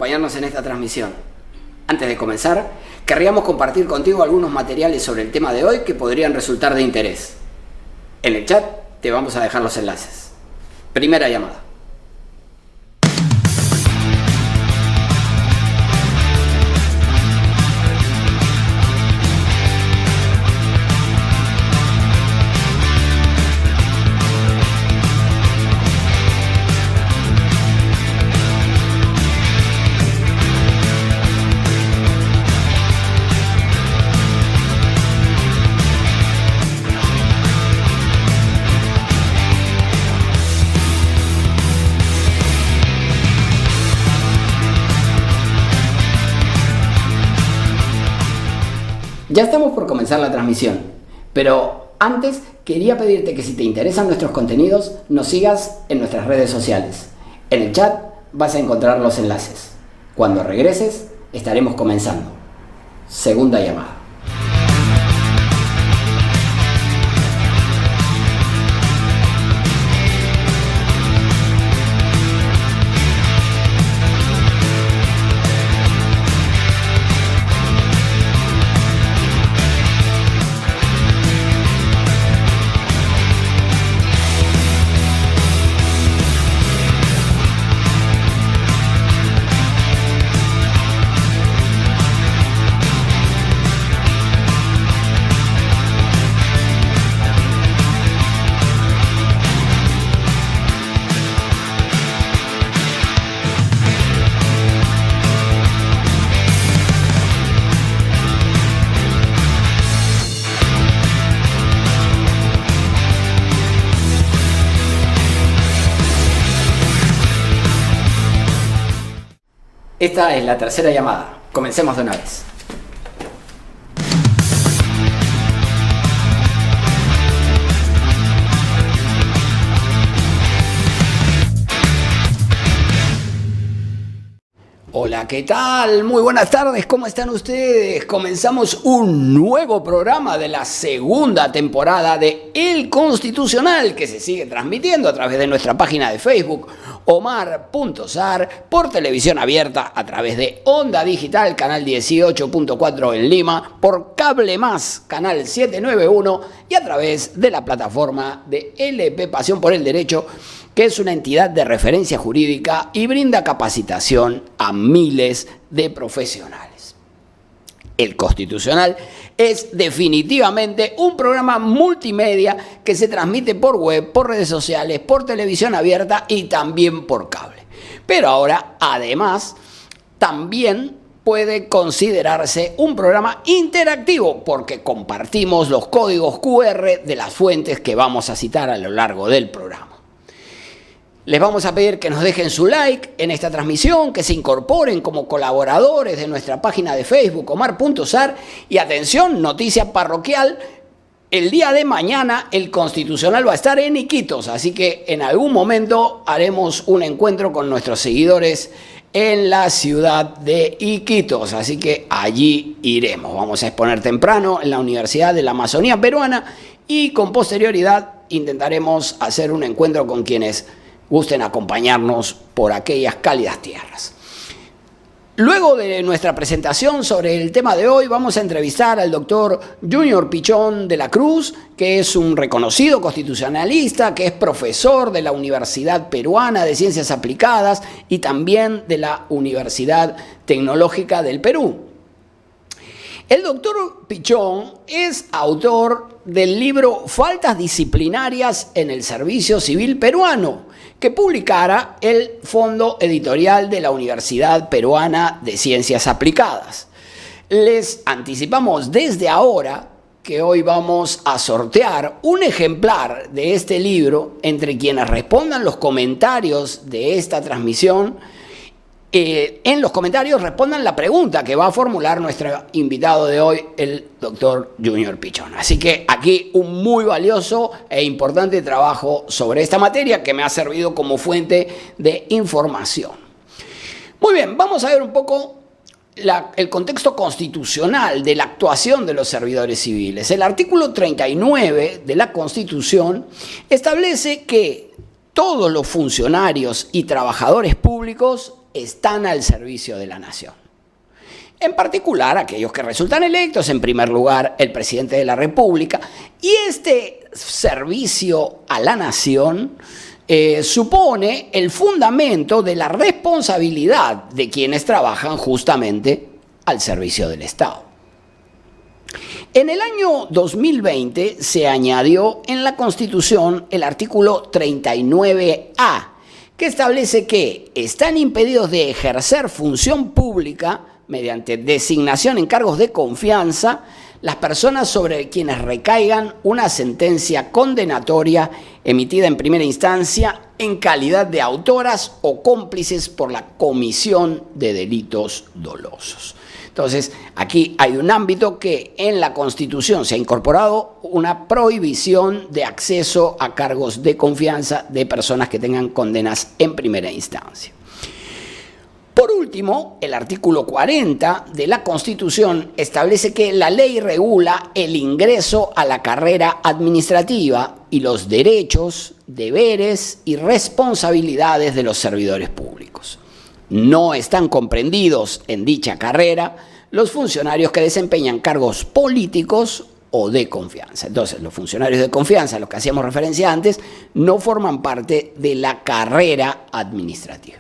acompañarnos en esta transmisión. Antes de comenzar, querríamos compartir contigo algunos materiales sobre el tema de hoy que podrían resultar de interés. En el chat te vamos a dejar los enlaces. Primera llamada. Ya estamos por comenzar la transmisión, pero antes quería pedirte que si te interesan nuestros contenidos, nos sigas en nuestras redes sociales. En el chat vas a encontrar los enlaces. Cuando regreses, estaremos comenzando. Segunda llamada. Esta es la tercera llamada. Comencemos de una vez. Hola, ¿qué tal? Muy buenas tardes, ¿cómo están ustedes? Comenzamos un nuevo programa de la segunda temporada de El Constitucional, que se sigue transmitiendo a través de nuestra página de Facebook, Omar.Sar, por televisión abierta a través de Onda Digital, canal 18.4 en Lima, por Cable Más, canal 791, y a través de la plataforma de LP Pasión por el Derecho, que es una entidad de referencia jurídica y brinda capacitación a miles de profesionales. El Constitucional es definitivamente un programa multimedia que se transmite por web, por redes sociales, por televisión abierta y también por cable. Pero ahora, además, también puede considerarse un programa interactivo porque compartimos los códigos QR de las fuentes que vamos a citar a lo largo del programa. Les vamos a pedir que nos dejen su like en esta transmisión, que se incorporen como colaboradores de nuestra página de Facebook, Omar.Sar, y atención, noticia parroquial, el día de mañana el Constitucional va a estar en Iquitos, así que en algún momento haremos un encuentro con nuestros seguidores en la ciudad de Iquitos, así que allí iremos. Vamos a exponer temprano en la Universidad de la Amazonía Peruana y con posterioridad intentaremos hacer un encuentro con quienes gusten acompañarnos por aquellas cálidas tierras. Luego de nuestra presentación sobre el tema de hoy, vamos a entrevistar al doctor Junior Pichón de la Cruz, que es un reconocido constitucionalista, que es profesor de la Universidad Peruana de Ciencias Aplicadas y también de la Universidad Tecnológica del Perú. El doctor Pichón es autor del libro Faltas disciplinarias en el servicio civil peruano, que publicara el Fondo Editorial de la Universidad Peruana de Ciencias Aplicadas. Les anticipamos desde ahora que hoy vamos a sortear un ejemplar de este libro entre quienes respondan los comentarios de esta transmisión. En los comentarios respondan la pregunta que va a formular nuestro invitado de hoy, el doctor Junior Pichón. Así que aquí un muy valioso e importante trabajo sobre esta materia que me ha servido como fuente de información. Muy bien, vamos a ver un poco el contexto constitucional de la actuación de los servidores civiles. El artículo 39 de la Constitución establece que todos los funcionarios y trabajadores públicos están al servicio de la nación. En particular, aquellos que resultan electos, en primer lugar, el presidente de la República. Y este servicio a la nación supone el fundamento de la responsabilidad de quienes trabajan justamente al servicio del Estado. En el año 2020 se añadió en la Constitución el artículo 39A, que establece que están impedidos de ejercer función pública mediante designación en cargos de confianza las personas sobre quienes recaigan una sentencia condenatoria emitida en primera instancia en calidad de autoras o cómplices por la comisión de delitos dolosos. Entonces, aquí hay un ámbito que en la Constitución se ha incorporado una prohibición de acceso a cargos de confianza de personas que tengan condenas en primera instancia. Por último, el artículo 40 de la Constitución establece que la ley regula el ingreso a la carrera administrativa y los derechos, deberes y responsabilidades de los servidores públicos. No están comprendidos en dicha carrera los funcionarios que desempeñan cargos políticos o de confianza. Entonces, los funcionarios de confianza, a los que hacíamos referencia antes, no forman parte de la carrera administrativa.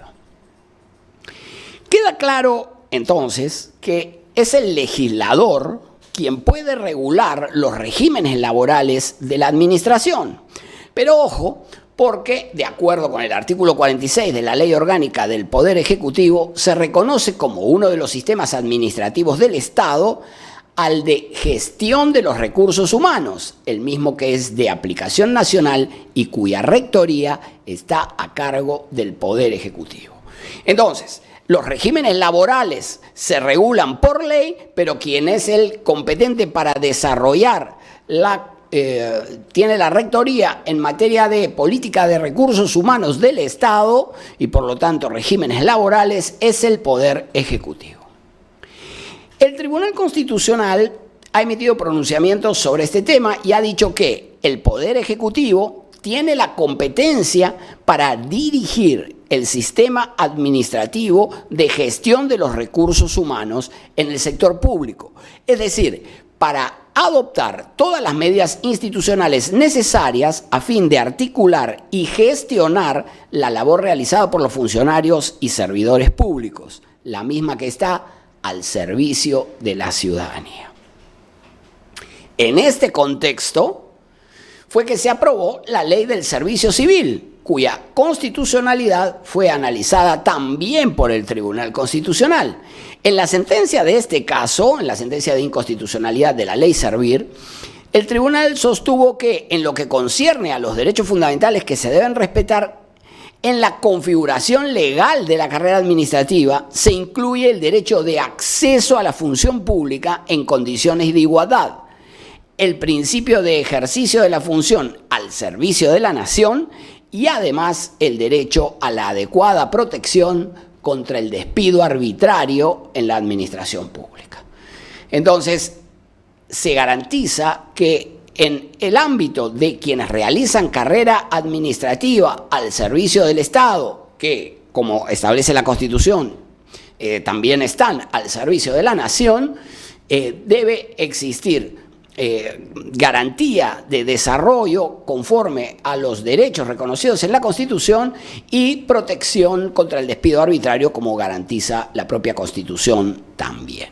Queda claro, entonces, que es el legislador quien puede regular los regímenes laborales de la administración. Pero ojo, porque, de acuerdo con el artículo 46 de la Ley Orgánica del Poder Ejecutivo, se reconoce como uno de los sistemas administrativos del Estado al de gestión de los recursos humanos, el mismo que es de aplicación nacional y cuya rectoría está a cargo del Poder Ejecutivo. Entonces, los regímenes laborales se regulan por ley, pero quien es el competente para desarrollar tiene la rectoría en materia de política de recursos humanos del Estado y por lo tanto regímenes laborales es el Poder Ejecutivo. El Tribunal Constitucional ha emitido pronunciamientos sobre este tema y ha dicho que el Poder Ejecutivo tiene la competencia para dirigir el sistema administrativo de gestión de los recursos humanos en el sector público. Es decir, para adoptar todas las medidas institucionales necesarias a fin de articular y gestionar la labor realizada por los funcionarios y servidores públicos, la misma que está al servicio de la ciudadanía. En este contexto fue que se aprobó la Ley del Servicio Civil, cuya constitucionalidad fue analizada también por el Tribunal Constitucional. En la sentencia de este caso, en la sentencia de inconstitucionalidad de la Ley Servir, el tribunal sostuvo que en lo que concierne a los derechos fundamentales que se deben respetar en la configuración legal de la carrera administrativa, se incluye el derecho de acceso a la función pública en condiciones de igualdad, el principio de ejercicio de la función al servicio de la nación y además el derecho a la adecuada protección contra el despido arbitrario en la administración pública. Entonces, se garantiza que en el ámbito de quienes realizan carrera administrativa al servicio del Estado, que, como establece la Constitución, también están al servicio de la nación, debe existir garantía de desarrollo conforme a los derechos reconocidos en la Constitución y protección contra el despido arbitrario como garantiza la propia Constitución también.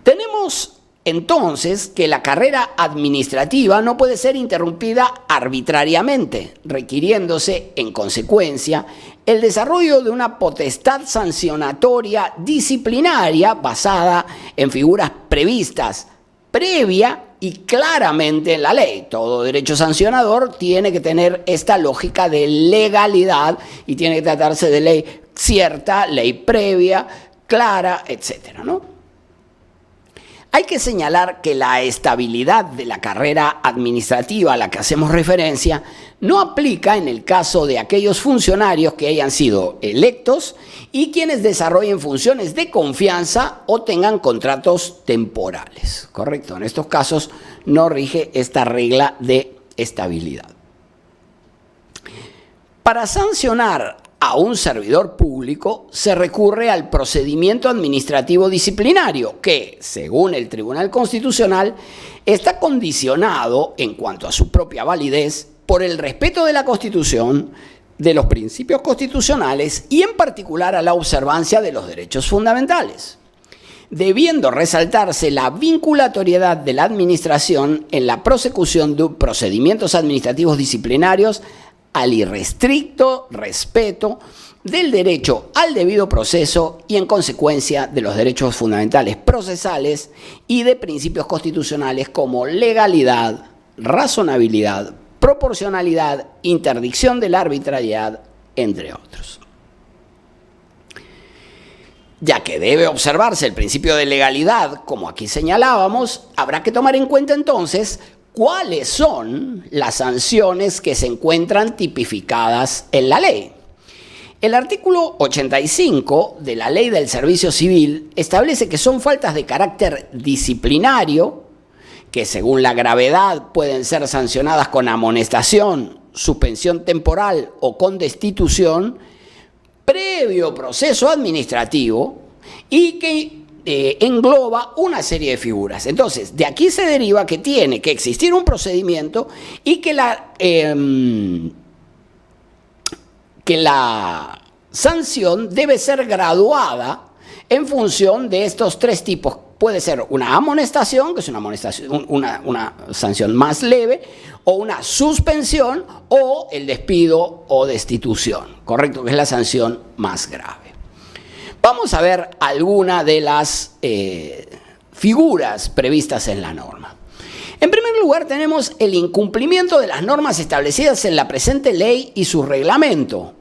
Tenemos entonces que la carrera administrativa no puede ser interrumpida arbitrariamente, requiriéndose en consecuencia el desarrollo de una potestad sancionatoria disciplinaria basada en figuras previstas previa y claramente en la ley. Todo derecho sancionador tiene que tener esta lógica de legalidad y tiene que tratarse de ley cierta, ley previa, clara, etcétera, ¿no? Hay que señalar que la estabilidad de la carrera administrativa a la que hacemos referencia no aplica en el caso de aquellos funcionarios que hayan sido electos y quienes desarrollen funciones de confianza o tengan contratos temporales, ¿correcto? En estos casos no rige esta regla de estabilidad. Para sancionar a un servidor público, se recurre al procedimiento administrativo disciplinario, que, según el Tribunal Constitucional, está condicionado, en cuanto a su propia validez, por el respeto de la Constitución, de los principios constitucionales y, en particular, a la observancia de los derechos fundamentales, debiendo resaltarse la vinculatoriedad de la Administración en la prosecución de procedimientos administrativos disciplinarios al irrestricto respeto del derecho al debido proceso y, en consecuencia, de los derechos fundamentales procesales y de principios constitucionales como legalidad, razonabilidad, proporcionalidad, interdicción de la arbitrariedad, entre otros. Ya que debe observarse el principio de legalidad, como aquí señalábamos, habrá que tomar en cuenta entonces cuáles son las sanciones que se encuentran tipificadas en la ley. El artículo 85 de la Ley del Servicio Civil establece que son faltas de carácter disciplinario, que según la gravedad pueden ser sancionadas con amonestación, suspensión temporal o con destitución, previo proceso administrativo, y que engloba una serie de figuras. Entonces, de aquí se deriva que tiene que existir un procedimiento y que la sanción debe ser graduada en función de estos tres tipos. Puede ser una amonestación, que es una sanción más leve, o una suspensión, o el despido o destitución, ¿correcto? Que es la sanción más grave. Vamos a ver alguna de las figuras previstas en la norma. En primer lugar, tenemos el incumplimiento de las normas establecidas en la presente ley y su reglamento.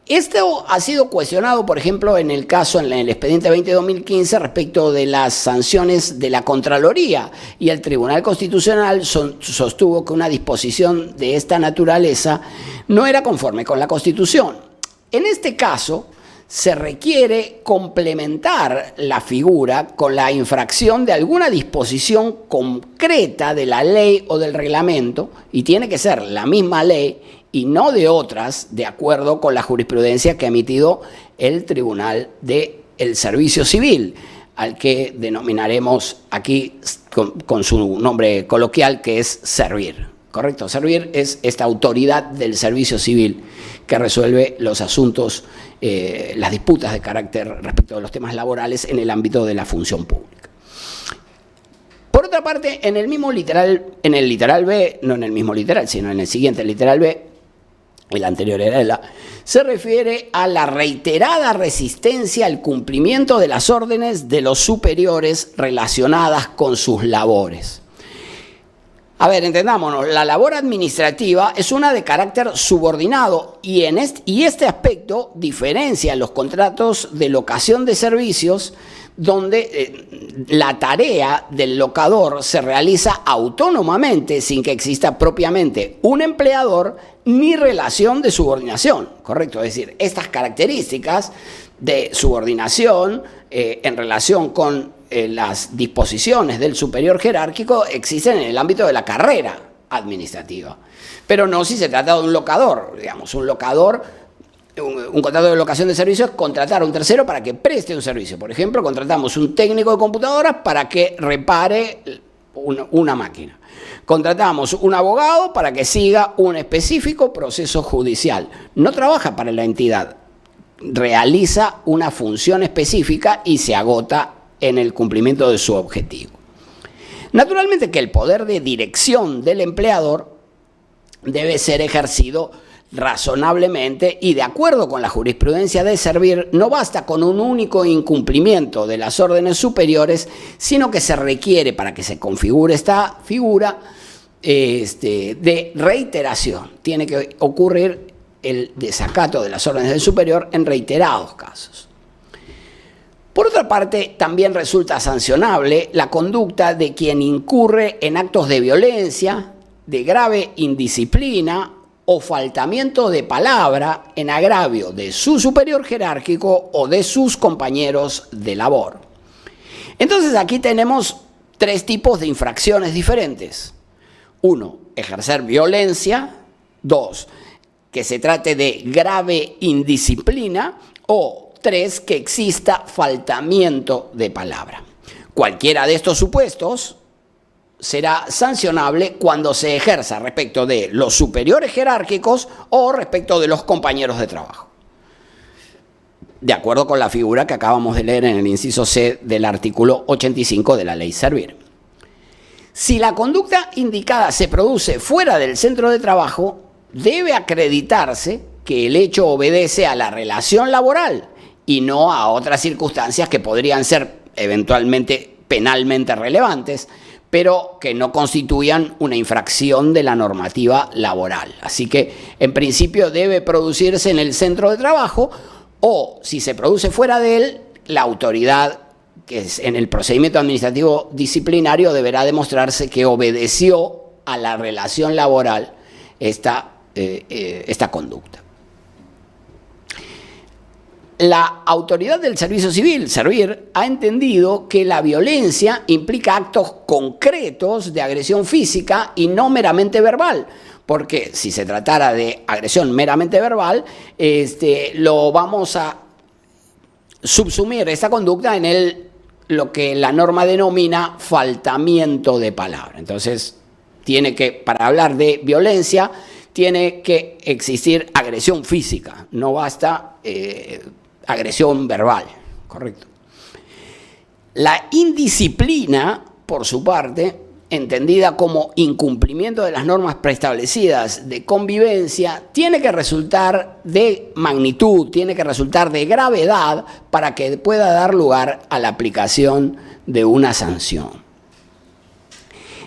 Esto ha sido cuestionado, por ejemplo, en el caso, en el expediente 20-2015, respecto de las sanciones de la Contraloría, y el Tribunal Constitucional sostuvo que una disposición de esta naturaleza no era conforme con la Constitución. En este caso, se requiere complementar la figura con la infracción de alguna disposición concreta de la ley o del reglamento, y tiene que ser la misma ley y no de otras, de acuerdo con la jurisprudencia que ha emitido el Tribunal del Servicio Civil, al que denominaremos aquí con su nombre coloquial, que es Servir. ¿Correcto? Servir es esta autoridad del servicio civil que resuelve los asuntos, las disputas de carácter respecto de los temas laborales en el ámbito de la función pública. Por otra parte, en el literal B, no en el mismo literal, sino en el siguiente literal B, el anterior era el A, se refiere a la reiterada resistencia al cumplimiento de las órdenes de los superiores relacionadas con sus labores. A ver, entendámonos, la labor administrativa es una de carácter subordinado y este aspecto diferencia los contratos de locación de servicios, donde la tarea del locador se realiza autónomamente sin que exista propiamente un empleador ni relación de subordinación, ¿correcto? Es decir, estas características de subordinación en relación con las disposiciones del superior jerárquico existen en el ámbito de la carrera administrativa, pero no si se trata de un locador. Digamos, un contrato de locación de servicios es contratar a un tercero para que preste un servicio. Por ejemplo, contratamos un técnico de computadoras para que repare una máquina. Contratamos un abogado para que siga un específico proceso judicial. No trabaja para la entidad, realiza una función específica y se agota en el cumplimiento de su objetivo. Naturalmente que el poder de dirección del empleador debe ser ejercido razonablemente y de acuerdo con la jurisprudencia de Servir. No basta con un único incumplimiento de las órdenes superiores, sino que se requiere, para que se configure esta figura, de reiteración. Tiene que ocurrir el desacato de las órdenes del superior en reiterados casos. Por otra parte, también resulta sancionable la conducta de quien incurre en actos de violencia, de grave indisciplina o faltamiento de palabra en agravio de su superior jerárquico o de sus compañeros de labor. Entonces aquí tenemos tres tipos de infracciones diferentes. 1, ejercer violencia. 2, que se trate de grave indisciplina, o 3, que exista faltamiento de palabra. Cualquiera de estos supuestos será sancionable cuando se ejerza respecto de los superiores jerárquicos o respecto de los compañeros de trabajo, de acuerdo con la figura que acabamos de leer en el inciso C del artículo 85 de la Ley Servir. Si la conducta indicada se produce fuera del centro de trabajo, debe acreditarse que el hecho obedece a la relación laboral y no a otras circunstancias que podrían ser eventualmente penalmente relevantes, pero que no constituyan una infracción de la normativa laboral. Así que, en principio, debe producirse en el centro de trabajo, o, si se produce fuera de él, la autoridad, que es en el procedimiento administrativo disciplinario, deberá demostrarse que obedeció a la relación laboral esta conducta. La autoridad del servicio civil, Servir, ha entendido que la violencia implica actos concretos de agresión física y no meramente verbal, porque si se tratara de agresión meramente verbal, lo vamos a subsumir esta conducta en lo que la norma denomina faltamiento de palabra. Entonces, para hablar de violencia, tiene que existir agresión física, no basta agresión verbal, correcto. La indisciplina, por su parte, entendida como incumplimiento de las normas preestablecidas de convivencia, tiene que resultar de magnitud, tiene que resultar de gravedad para que pueda dar lugar a la aplicación de una sanción.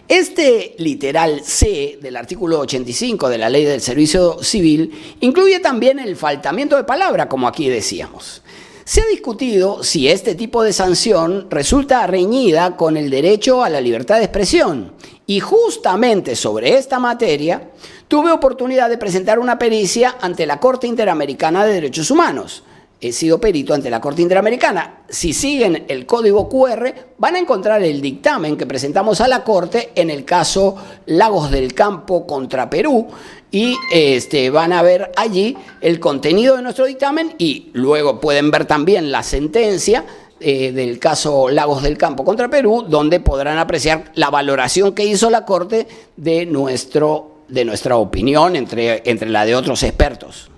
Este literal C del artículo 85 de la Ley del Servicio Civil incluye también el faltamiento de palabra, como aquí decíamos. Se ha discutido si este tipo de sanción resulta reñida con el derecho a la libertad de expresión, y justamente sobre esta materia tuve oportunidad de presentar una pericia ante la Corte Interamericana de Derechos Humanos. He sido perito ante la Corte Interamericana. Si siguen el código QR, van a encontrar el dictamen que presentamos a la Corte en el caso Lagos del Campo contra Perú, y van a ver allí el contenido de nuestro dictamen, y luego pueden ver también la sentencia del caso Lagos del Campo contra Perú, donde podrán apreciar la valoración que hizo la Corte de nuestra opinión entre la de otros expertos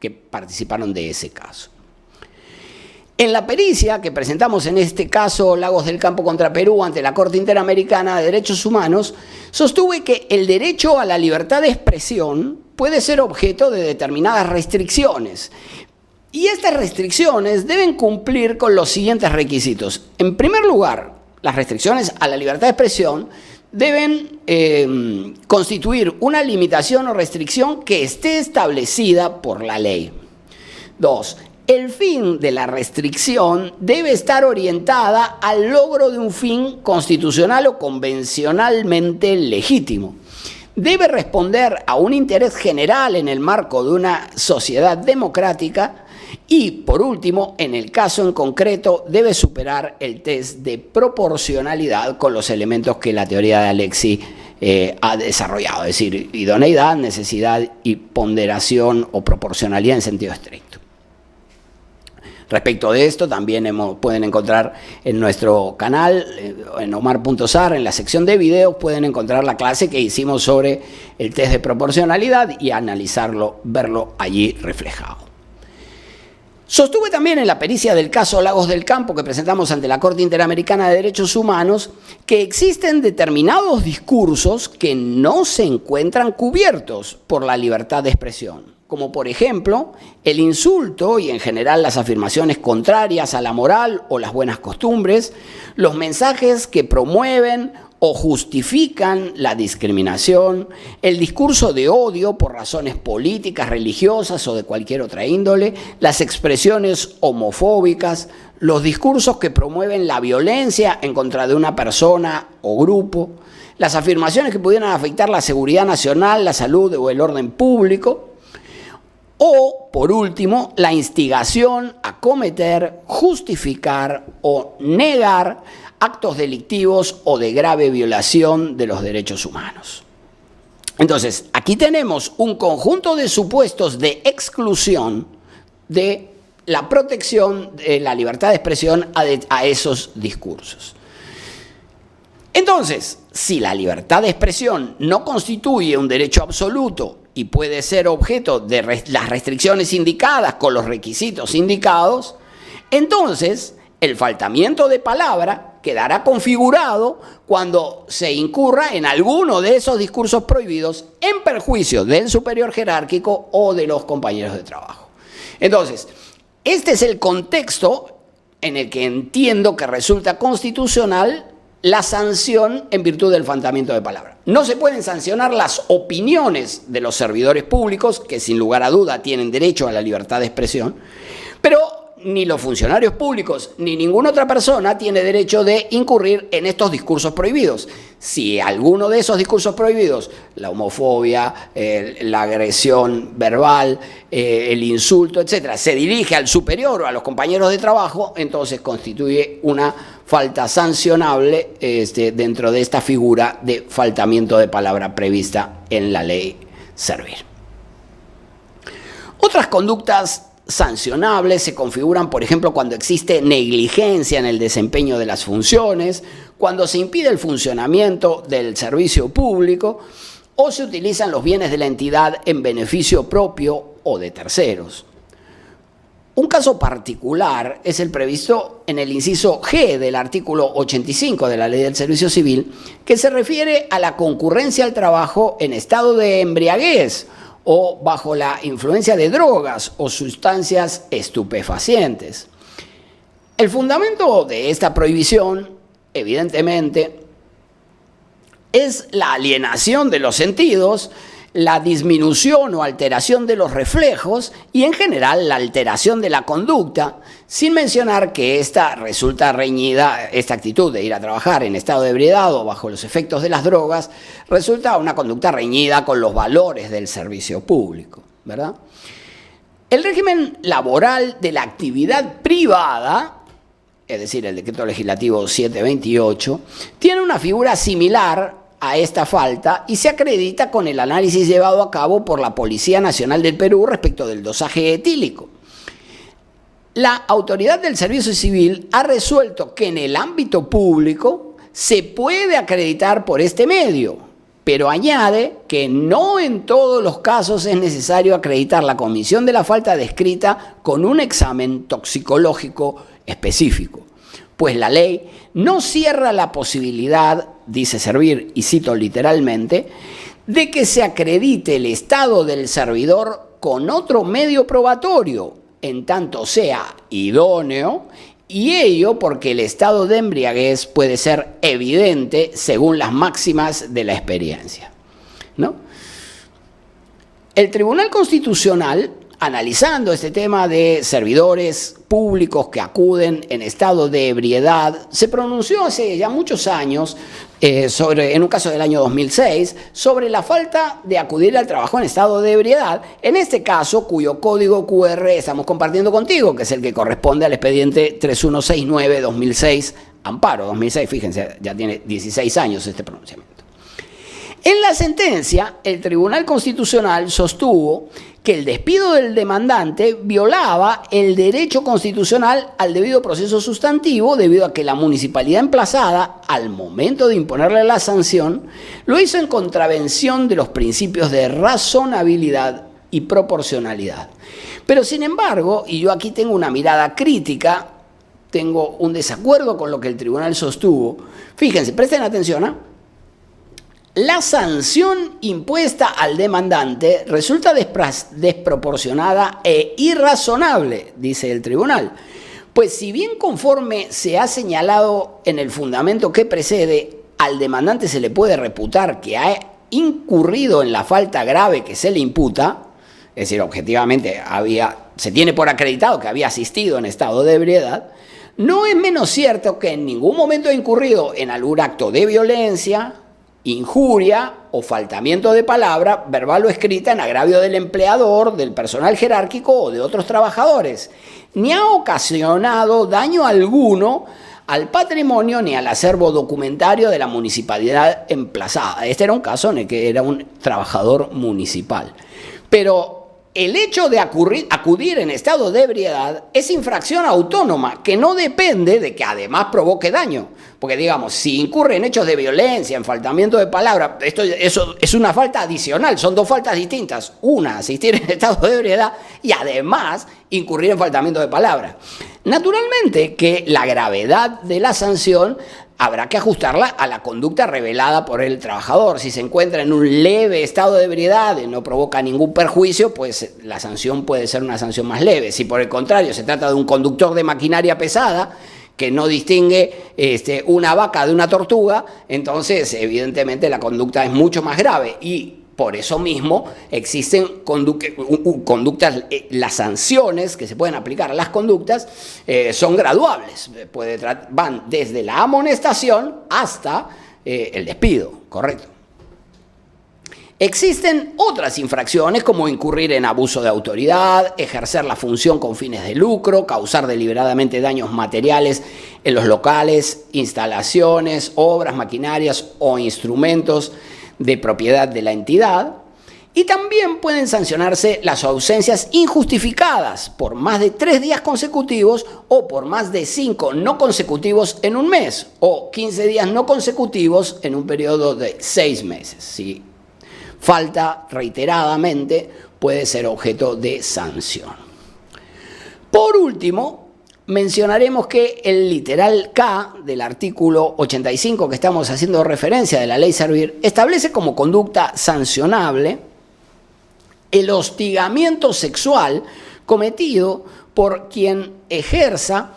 que participaron de ese caso. En la pericia que presentamos en este caso Lagos del Campo contra Perú ante la Corte Interamericana de Derechos Humanos, sostuve que el derecho a la libertad de expresión puede ser objeto de determinadas restricciones, y estas restricciones deben cumplir con los siguientes requisitos. En primer lugar, las restricciones a la libertad de expresión deben constituir una limitación o restricción que esté establecida por la ley. 2. El fin de la restricción debe estar orientada al logro de un fin constitucional o convencionalmente legítimo. Debe responder a un interés general en el marco de una sociedad democrática y, por último, en el caso en concreto, debe superar el test de proporcionalidad con los elementos que la teoría de Alexis ha desarrollado, es decir, idoneidad, necesidad y ponderación o proporcionalidad en sentido estricto. Respecto de esto, también pueden encontrar en nuestro canal, en omar.sar, en la sección de videos, pueden encontrar la clase que hicimos sobre el test de proporcionalidad y analizarlo, verlo allí reflejado. Sostuve también en la pericia del caso Lagos del Campo que presentamos ante la Corte Interamericana de Derechos Humanos que existen determinados discursos que no se encuentran cubiertos por la libertad de expresión, como por ejemplo el insulto y en general las afirmaciones contrarias a la moral o las buenas costumbres, los mensajes que promueven o justifican la discriminación, el discurso de odio por razones políticas, religiosas o de cualquier otra índole, las expresiones homofóbicas, los discursos que promueven la violencia en contra de una persona o grupo, las afirmaciones que pudieran afectar la seguridad nacional, la salud o el orden público, o, por último, la instigación a cometer, justificar o negar actos delictivos o de grave violación de los derechos humanos. Entonces, aquí tenemos un conjunto de supuestos de exclusión de la protección de la libertad de expresión a esos discursos. Entonces, si la libertad de expresión no constituye un derecho absoluto y puede ser objeto de las restricciones indicadas con los requisitos indicados, entonces el faltamiento de palabra quedará configurado cuando se incurra en alguno de esos discursos prohibidos en perjuicio del superior jerárquico o de los compañeros de trabajo. Entonces, este es el contexto en el que entiendo que resulta constitucional la sanción en virtud del faltamiento de palabra. No se pueden sancionar las opiniones de los servidores públicos, que sin lugar a duda tienen derecho a la libertad de expresión, pero ni los funcionarios públicos ni ninguna otra persona tiene derecho de incurrir en estos discursos prohibidos. Si alguno de esos discursos prohibidos, la homofobia, la agresión verbal, el insulto, etcétera, se dirige al superior o a los compañeros de trabajo, entonces constituye una falta sancionable dentro de esta figura de faltamiento de palabra prevista en la ley Servir. Otras conductas sancionables se configuran, por ejemplo, cuando existe negligencia en el desempeño de las funciones, cuando se impide el funcionamiento del servicio público o se utilizan los bienes de la entidad en beneficio propio o de terceros. Un caso particular es el previsto en el inciso G del artículo 85 de la Ley del Servicio Civil, que se refiere a la concurrencia al trabajo en estado de embriaguez o bajo la influencia de drogas o sustancias estupefacientes. El fundamento de esta prohibición, evidentemente, es la alienación de los sentidos, la disminución o alteración de los reflejos y, en general, la alteración de la conducta, sin mencionar que esta resulta reñida, esta actitud de ir a trabajar en estado de ebriedad o bajo los efectos de las drogas, resulta una conducta reñida con los valores del servicio público, ¿verdad? El régimen laboral de la actividad privada, es decir, el Decreto Legislativo 728, tiene una figura similar a esta falta y se acredita con el análisis llevado a cabo por la Policía Nacional del Perú respecto del dosaje etílico. La autoridad del Servicio Civil ha resuelto que en el ámbito público se puede acreditar por este medio, pero añade que no en todos los casos es necesario acreditar la comisión de la falta descrita con un examen toxicológico específico, pues la ley no cierra la posibilidad, dice Servir, y cito literalmente, de que se acredite el estado del servidor con otro medio probatorio, en tanto sea idóneo, y ello porque el estado de embriaguez puede ser evidente según las máximas de la experiencia, ¿no? El Tribunal Constitucional, analizando este tema de servidores públicos que acuden en estado de ebriedad, se pronunció hace ya muchos años, en un caso del año 2006, sobre la falta de acudir al trabajo en estado de ebriedad, en este caso cuyo código QR estamos compartiendo contigo, que es el que corresponde al expediente 3169-2006, amparo 2006, fíjense, ya tiene 16 años este pronunciamiento. En la sentencia, el Tribunal Constitucional sostuvo que el despido del demandante violaba el derecho constitucional al debido proceso sustantivo debido a que la municipalidad emplazada, al momento de imponerle la sanción, lo hizo en contravención de los principios de razonabilidad y proporcionalidad. Pero sin embargo, y yo aquí tengo una mirada crítica, tengo un desacuerdo con lo que el tribunal sostuvo, fíjense, presten atención, ¿eh? La sanción impuesta al demandante resulta desproporcionada e irrazonable, dice el tribunal, pues si bien conforme se ha señalado en el fundamento que precede, al demandante se le puede reputar que ha incurrido en la falta grave que se le imputa, es decir, objetivamente se tiene por acreditado que había asistido en estado de ebriedad, no es menos cierto que en ningún momento ha incurrido en algún acto de violencia, injuria o faltamiento de palabra, verbal o escrita, en agravio del empleador, del personal jerárquico o de otros trabajadores, ni ha ocasionado daño alguno al patrimonio ni al acervo documentario de la municipalidad emplazada. Este era un caso en el que era un trabajador municipal. Pero el hecho de acudir en estado de ebriedad es infracción autónoma que no depende de que además provoque daño. Porque, digamos, si incurre en hechos de violencia, en faltamiento de palabra, eso es una falta adicional, son dos faltas distintas. Una, asistir en estado de ebriedad y además incurrir en faltamiento de palabra. Naturalmente que la gravedad de la sanción habrá que ajustarla a la conducta revelada por el trabajador. Si se encuentra en un leve estado de ebriedad y no provoca ningún perjuicio, pues la sanción puede ser una sanción más leve. Si por el contrario se trata de un conductor de maquinaria pesada que no distingue una vaca de una tortuga, entonces evidentemente la conducta es mucho más grave y por eso mismo existen conductas, las sanciones que se pueden aplicar a las conductas son graduables, van desde la amonestación hasta el despido, correcto. Existen otras infracciones como incurrir en abuso de autoridad, ejercer la función con fines de lucro, causar deliberadamente daños materiales en los locales, instalaciones, obras, maquinarias o instrumentos de propiedad de la entidad. Y también pueden sancionarse las ausencias injustificadas por más de 3 días consecutivos o por más de 5 no consecutivos en un mes o 15 días no consecutivos en un periodo de 6 meses. Si falta reiteradamente, puede ser objeto de sanción. Por último, mencionaremos que el literal K del artículo 85 que estamos haciendo referencia de la Ley Servir establece como conducta sancionable el hostigamiento sexual cometido por quien ejerza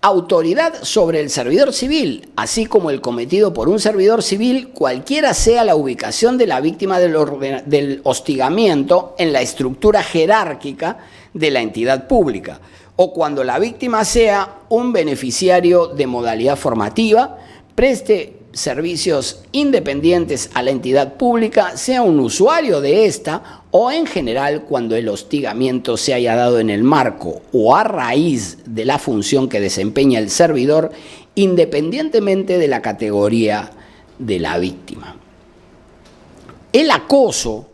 autoridad sobre el servidor civil, así como el cometido por un servidor civil, cualquiera sea la ubicación de la víctima del hostigamiento en la estructura jerárquica de la entidad pública, o cuando la víctima sea un beneficiario de modalidad formativa, preste servicios independientes a la entidad pública, sea un usuario de esta, o en general cuando el hostigamiento se haya dado en el marco o a raíz de la función que desempeña el servidor, independientemente de la categoría de la víctima. El acoso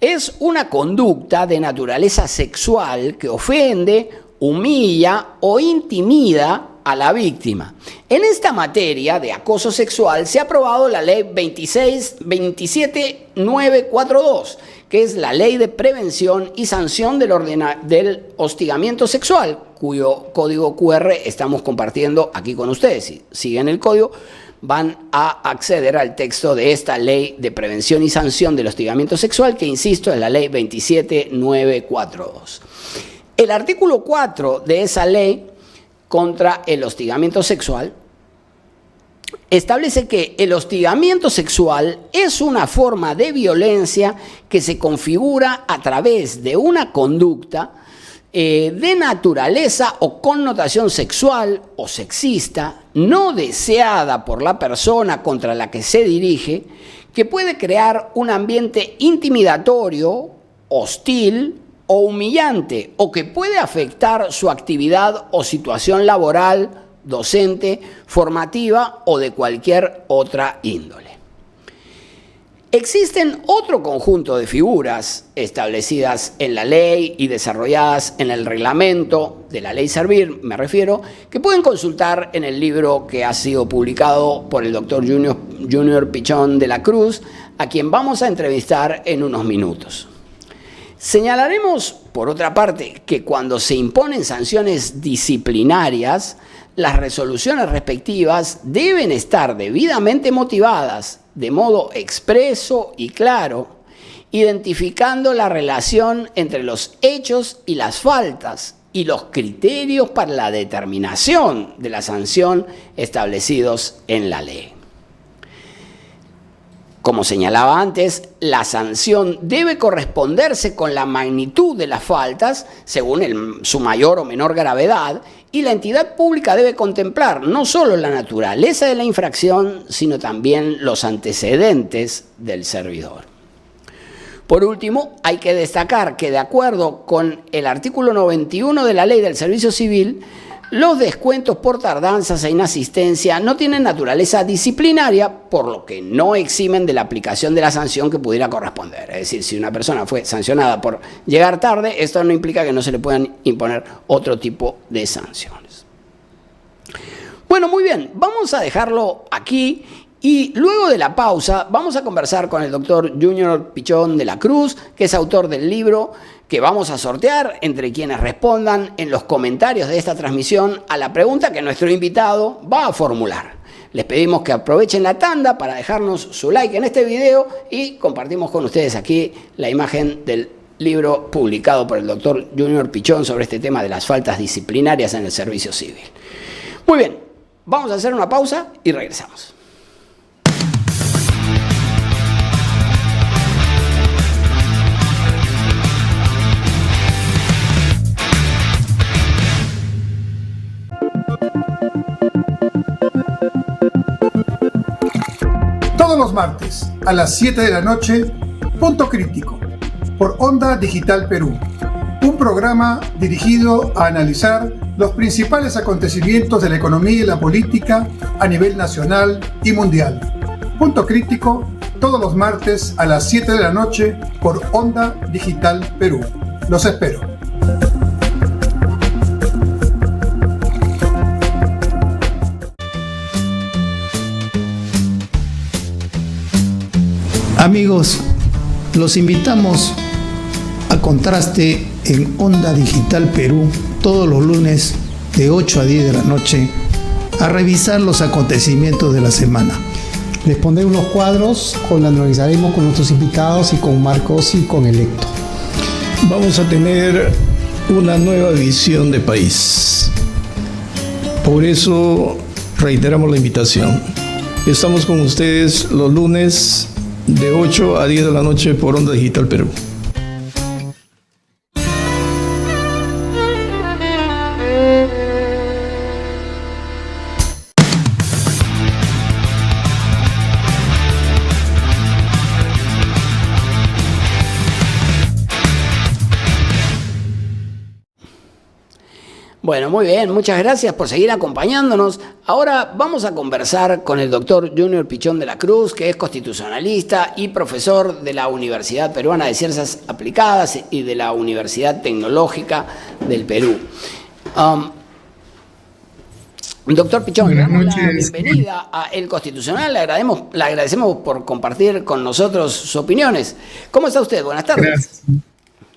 es una conducta de naturaleza sexual que ofende, humilla o intimida a la víctima. En esta materia de acoso sexual se ha aprobado la Ley 27942, que es la Ley de Prevención y Sanción del Hostigamiento Sexual, cuyo código QR estamos compartiendo aquí con ustedes. Si siguen el código, van a acceder al texto de esta Ley de Prevención y Sanción del Hostigamiento Sexual, que, insisto, es la Ley 27942. El artículo 4 de esa ley contra el hostigamiento sexual establece que el hostigamiento sexual es una forma de violencia que se configura a través de una conducta de naturaleza o connotación sexual o sexista no deseada por la persona contra la que se dirige, que puede crear un ambiente intimidatorio, hostil o humillante, o que puede afectar su actividad o situación laboral, docente, formativa o de cualquier otra índole. Existen otro conjunto de figuras establecidas en la ley y desarrolladas en el reglamento de la Ley Servir, me refiero, que pueden consultar en el libro que ha sido publicado por el doctor Junior Pichón de la Cruz, a quien vamos a entrevistar en unos minutos. Señalaremos, por otra parte, que cuando se imponen sanciones disciplinarias, las resoluciones respectivas deben estar debidamente motivadas de modo expreso y claro, identificando la relación entre los hechos y las faltas y los criterios para la determinación de la sanción establecidos en la ley. Como señalaba antes, la sanción debe corresponderse con la magnitud de las faltas, según su mayor o menor gravedad, y la entidad pública debe contemplar no solo la naturaleza de la infracción, sino también los antecedentes del servidor. Por último, hay que destacar que, de acuerdo con el artículo 91 de la Ley del Servicio Civil, Los descuentos por tardanzas e inasistencia no tienen naturaleza disciplinaria, por lo que no eximen de la aplicación de la sanción que pudiera corresponder. Es decir, si una persona fue sancionada por llegar tarde, esto no implica que no se le puedan imponer otro tipo de sanciones. Bueno, muy bien, vamos a dejarlo aquí y luego de la pausa vamos a conversar con el doctor Junior Pichón de la Cruz, que es autor del libro que vamos a sortear entre quienes respondan en los comentarios de esta transmisión a la pregunta que nuestro invitado va a formular. Les pedimos que aprovechen la tanda para dejarnos su like en este video y compartimos con ustedes aquí la imagen del libro publicado por el doctor Junior Pichón sobre este tema de las faltas disciplinarias en el servicio civil. Muy bien, vamos a hacer una pausa y regresamos. Todos los martes a las 7 de la noche, Punto Crítico, por Onda Digital Perú. Un programa dirigido a analizar los principales acontecimientos de la economía y la política a nivel nacional y mundial. Punto Crítico, todos los martes a las 7 de la noche, por Onda Digital Perú. Los espero. Amigos, los invitamos a Contraste en Onda Digital Perú todos los lunes de 8 a 10 de la noche a revisar los acontecimientos de la semana. Les pondré unos cuadros, analizaremos con nuestros invitados y con Marcos y con Electo. Vamos a tener una nueva visión de país. Por eso reiteramos la invitación. Estamos con ustedes los lunes de 8 a 10 de la noche por Onda Digital Perú. Bueno, muy bien, muchas gracias por seguir acompañándonos. Ahora vamos a conversar con el doctor Junior Pichón de la Cruz, que es constitucionalista y profesor de la Universidad Peruana de Ciencias Aplicadas y de la Universidad Tecnológica del Perú. Doctor Pichón, le damos la bienvenida a El Constitucional. Le agradecemos por compartir con nosotros sus opiniones. ¿Cómo está usted? Buenas tardes. Gracias.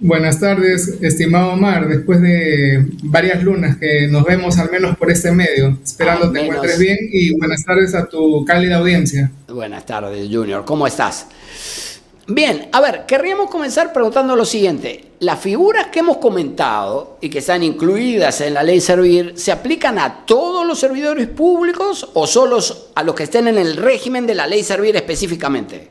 Buenas tardes, estimado Omar. Después de varias lunas que nos vemos al menos por este medio, esperando te encuentres bien, y buenas tardes a tu cálida audiencia. Buenas tardes, Junior. ¿Cómo estás? Bien, a ver, querríamos comenzar preguntando lo siguiente. ¿Las figuras que hemos comentado y que están incluidas en la ley Servir se aplican a todos los servidores públicos o solo a los que estén en el régimen de la ley Servir específicamente?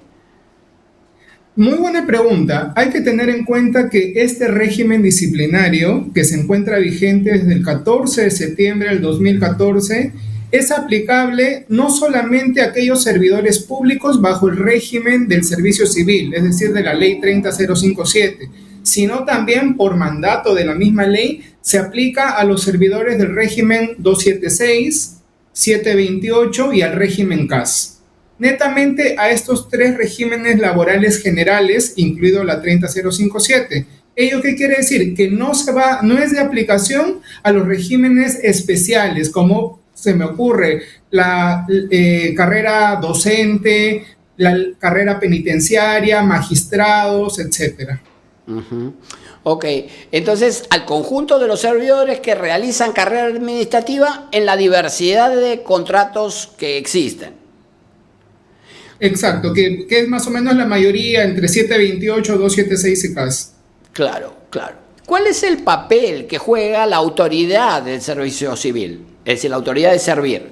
Muy buena pregunta. Hay que tener en cuenta que este régimen disciplinario, que se encuentra vigente desde el 14 de septiembre del 2014, es aplicable no solamente a aquellos servidores públicos bajo el régimen del servicio civil, es decir, de la ley 30057, sino también por mandato de la misma ley se aplica a los servidores del régimen 276, 728 y al régimen CAS. Netamente a estos tres regímenes laborales generales, incluido la 30057. ¿Ello qué quiere decir? Que no es de aplicación a los regímenes especiales, como se me ocurre la carrera docente, la carrera penitenciaria, magistrados, etcétera. Ok, entonces al conjunto de los servidores que realizan carrera administrativa en la diversidad de contratos que existen. Exacto, que es más o menos la mayoría entre 728, 276 y CAS. Claro, claro. ¿Cuál es el papel que juega la autoridad del servicio civil? Es decir, la autoridad de servir.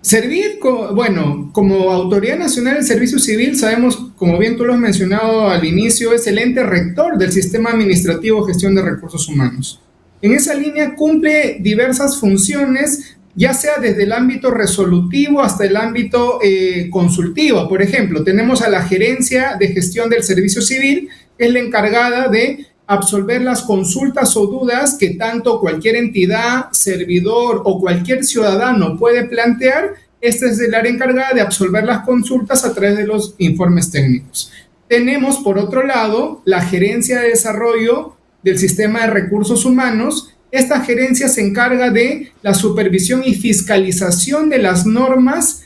Servir, como Autoridad Nacional del Servicio Civil, sabemos, como bien tú lo has mencionado al inicio, es el ente rector del Sistema Administrativo de Gestión de Recursos Humanos. En esa línea cumple diversas funciones, ya sea desde el ámbito resolutivo hasta el ámbito consultivo. Por ejemplo, tenemos a la Gerencia de Gestión del Servicio Civil, que es la encargada de absolver las consultas o dudas que tanto cualquier entidad, servidor o cualquier ciudadano puede plantear. Esta es el área encargada de absolver las consultas a través de los informes técnicos. Tenemos, por otro lado, la Gerencia de Desarrollo del Sistema de Recursos Humanos. Esta gerencia se encarga de la supervisión y fiscalización de las normas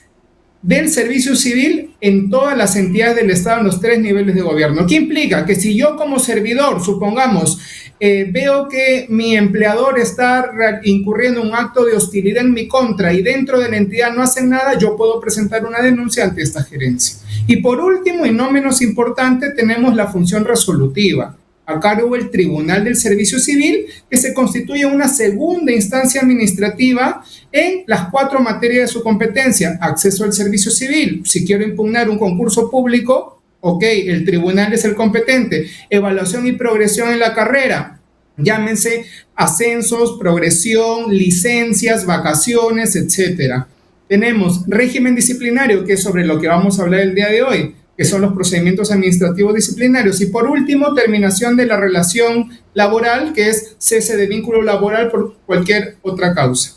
del servicio civil en todas las entidades del Estado en los 3 niveles de gobierno. ¿Qué implica? Que si yo como servidor, supongamos, veo que mi empleador está incurriendo en un acto de hostilidad en mi contra y dentro de la entidad no hacen nada, yo puedo presentar una denuncia ante esta gerencia. Y por último, y no menos importante, tenemos la función resolutiva, a cargo del Tribunal del Servicio Civil, que se constituye una segunda instancia administrativa en las 4 materias de su competencia: acceso al servicio civil. Si quiero impugnar un concurso público, ok, el tribunal es el competente. Evaluación y progresión en la carrera, llámense ascensos, progresión, licencias, vacaciones, etcétera. Tenemos régimen disciplinario, que es sobre lo que vamos a hablar el día de hoy, que son los procedimientos administrativos disciplinarios. Y por último, terminación de la relación laboral, que es cese de vínculo laboral por cualquier otra causa.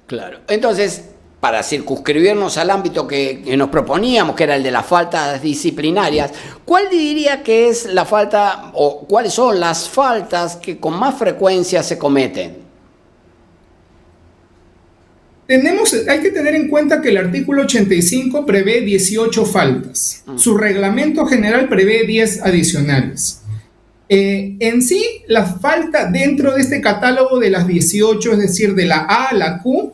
Claro. Entonces, para circunscribirnos al ámbito que nos proponíamos, que era el de las faltas disciplinarias, ¿cuál diría que es la falta o cuáles son las faltas que con más frecuencia se cometen? Hay que tener en cuenta que el artículo 85 prevé 18 faltas. Su reglamento general prevé 10 adicionales. En sí, la falta dentro de este catálogo de las 18, es decir, de la A a la Q,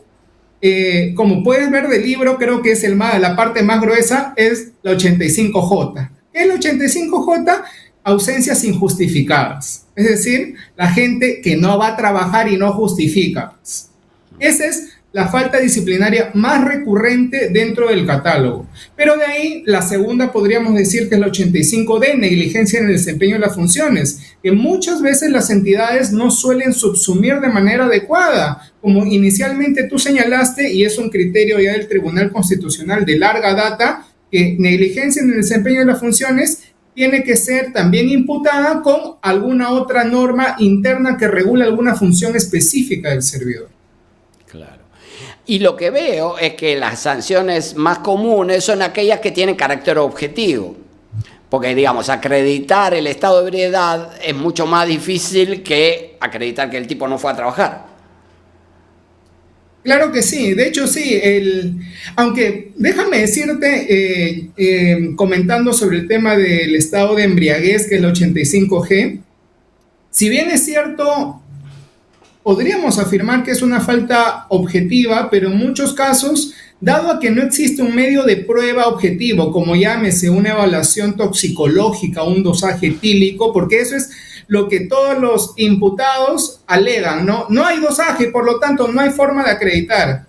como puedes ver del libro, creo que es la parte más gruesa, es la 85J. ¿Qué es la 85J? Ausencias injustificadas. Es decir, la gente que no va a trabajar y no justifica. Esa es la falta disciplinaria más recurrente dentro del catálogo. Pero de ahí, la segunda podríamos decir que es la 85D, negligencia en el desempeño de las funciones, que muchas veces las entidades no suelen subsumir de manera adecuada, como inicialmente tú señalaste, y es un criterio ya del Tribunal Constitucional de larga data, que negligencia en el desempeño de las funciones tiene que ser también imputada con alguna otra norma interna que regule alguna función específica del servidor. Claro. Y lo que veo es que las sanciones más comunes son aquellas que tienen carácter objetivo. Porque, digamos, acreditar el estado de ebriedad es mucho más difícil que acreditar que el tipo no fue a trabajar. Claro que sí, de hecho sí, aunque déjame decirte, comentando sobre el tema del estado de embriaguez, que es el 85G, si bien es cierto, podríamos afirmar que es una falta objetiva, pero en muchos casos, dado a que no existe un medio de prueba objetivo, como llámese una evaluación toxicológica, un dosaje etílico, porque eso es lo que todos los imputados alegan, ¿no? No hay dosaje, por lo tanto, no hay forma de acreditar.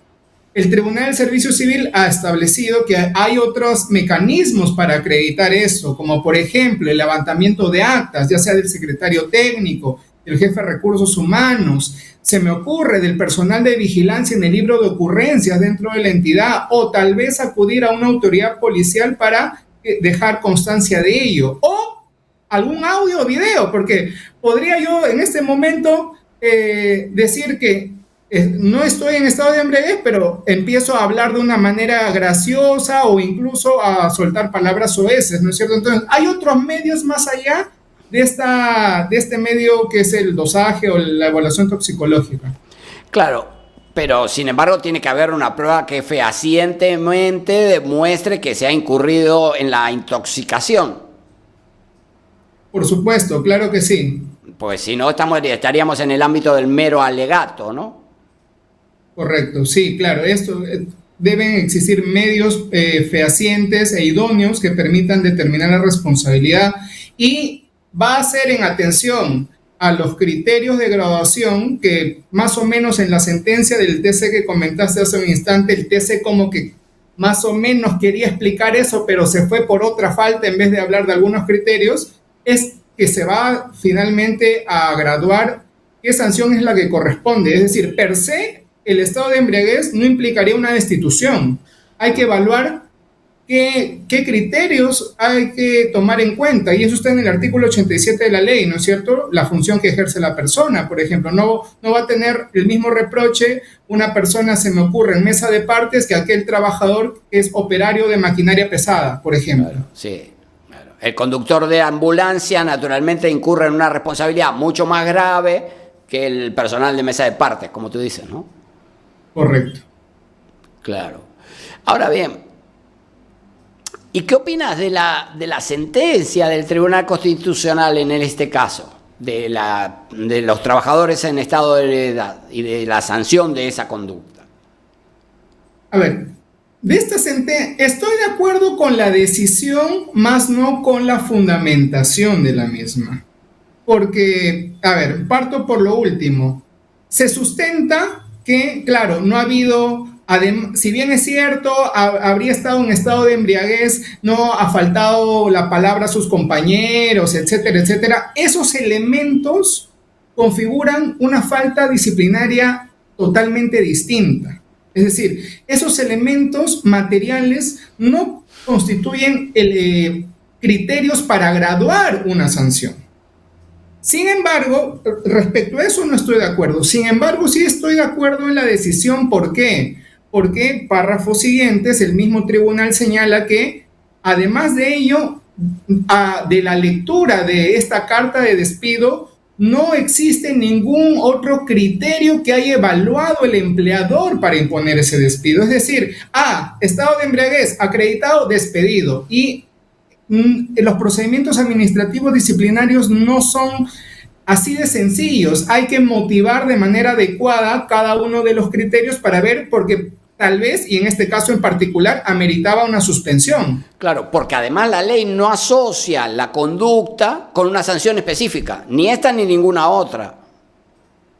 El Tribunal del Servicio Civil ha establecido que hay otros mecanismos para acreditar eso, como por ejemplo el levantamiento de actas, ya sea del secretario técnico, del jefe de recursos humanos, se me ocurre del personal de vigilancia en el libro de ocurrencias dentro de la entidad, o tal vez acudir a una autoridad policial para dejar constancia de ello, o algún audio o video, porque podría yo en este momento decir que no estoy en estado de embriaguez, pero empiezo a hablar de una manera graciosa o incluso a soltar palabras soeces, ¿no es cierto? Entonces, hay otros medios más allá de este medio que es el dosaje o la evaluación toxicológica. Claro, pero sin embargo tiene que haber una prueba que fehacientemente demuestre que se ha incurrido en la intoxicación. Por supuesto, claro que sí. Pues si no, estaríamos en el ámbito del mero alegato, ¿no? Correcto, sí, claro. Deben existir medios fehacientes e idóneos que permitan determinar la responsabilidad, y va a ser en atención a los criterios de graduación que más o menos en la sentencia del TC que comentaste hace un instante, el TC como que más o menos quería explicar eso, pero se fue por otra falta en vez de hablar de algunos criterios, es que se va finalmente a graduar qué sanción es la que corresponde. Es decir, per se, el estado de embriaguez no implicaría una destitución. Hay que evaluar qué criterios hay que tomar en cuenta. Y eso está en el artículo 87 de la ley, ¿no es cierto? La función que ejerce la persona, por ejemplo. No va a tener el mismo reproche una persona, se me ocurre, en mesa de partes que aquel trabajador que es operario de maquinaria pesada, por ejemplo. Claro, sí. Claro. El conductor de ambulancia naturalmente incurre en una responsabilidad mucho más grave que el personal de mesa de partes, como tú dices, ¿no? Correcto. Claro. Ahora bien, ¿y qué opinas de la sentencia del Tribunal Constitucional en este caso? De los trabajadores en estado de heredad y de la sanción de esa conducta. A ver, de esta sentencia estoy de acuerdo con la decisión, más no con la fundamentación de la misma. Porque, a ver, parto por lo último. Se sustenta que, claro, no ha habido, si bien es cierto, habría estado en estado de embriaguez, no ha faltado la palabra a sus compañeros, etcétera, etcétera. Esos elementos configuran una falta disciplinaria totalmente distinta. Es decir, esos elementos materiales no constituyen criterios para graduar una sanción. Sin embargo, respecto a eso no estoy de acuerdo. Sin embargo, sí estoy de acuerdo en la decisión. ¿Por qué? Porque párrafos siguientes, el mismo tribunal señala que, además de ello, de la lectura de esta carta de despido, no existe ningún otro criterio que haya evaluado el empleador para imponer ese despido. Es decir, estado de embriaguez, acreditado, despedido. Y los procedimientos administrativos disciplinarios no son así de sencillos. Hay que motivar de manera adecuada cada uno de los criterios para ver, porque tal vez, y en este caso en particular, ameritaba una suspensión. Claro, porque además la ley no asocia la conducta con una sanción específica, ni esta ni ninguna otra.